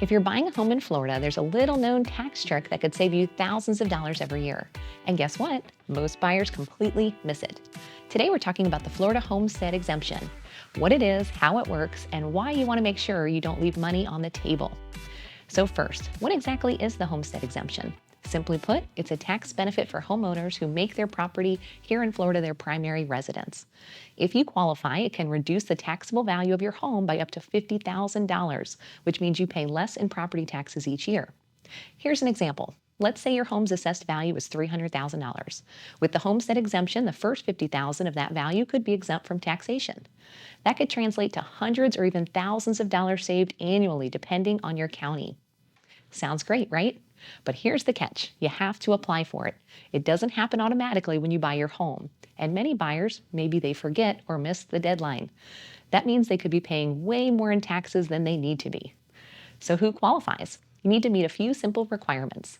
If you're buying a home in Florida, there's a little known tax trick that could save you thousands of dollars every year. And guess what? Most buyers completely miss it. Today we're talking about the Florida Homestead Exemption, what it is, how it works, and why you want to make sure you don't leave money on the table. So first, what exactly is the Homestead Exemption? Simply put, it's a tax benefit for homeowners who make their property here in Florida their primary residence. If you qualify, it can reduce the taxable value of your home by up to $50,000, which means you pay less in property taxes each year. Here's an example. Let's say your home's assessed value is $300,000. With the Homestead Exemption, the first $50,000 of that value could be exempt from taxation. That could translate to hundreds or even thousands of dollars saved annually, depending on your county. Sounds great, right? But here's the catch. You have to apply for it. It doesn't happen automatically when you buy your home. And many buyers, maybe they forget or miss the deadline. That means they could be paying way more in taxes than they need to be. So who qualifies? You need to meet a few simple requirements.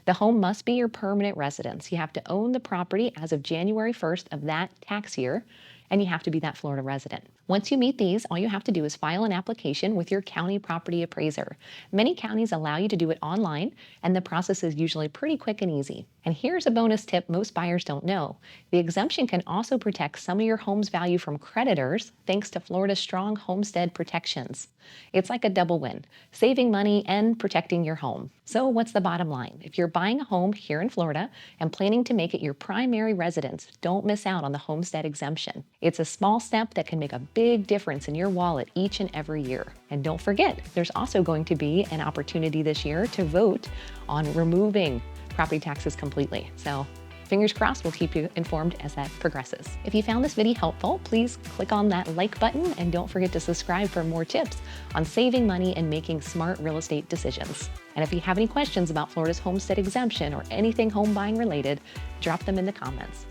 The home must be your permanent residence. You have to own the property as of January 1st of that tax year, and you have to be that Florida resident. Once you meet these, all you have to do is file an application with your county property appraiser. Many counties allow you to do it online, and the process is usually pretty quick and easy. And here's a bonus tip most buyers don't know. The exemption can also protect some of your home's value from creditors thanks to Florida's strong homestead protections. It's like a double win, saving money and protecting your home. So what's the bottom line? If you're buying a home here in Florida and planning to make it your primary residence, don't miss out on the Homestead Exemption. It's a small step that can make a big difference in your wallet each and every year. And don't forget, there's also going to be an opportunity this year to vote on removing property taxes completely. So fingers crossed, we'll keep you informed as that progresses. If you found this video helpful, please click on that like button and don't forget to subscribe for more tips on saving money and making smart real estate decisions. And if you have any questions about Florida's Homestead Exemption or anything home buying related, drop them in the comments.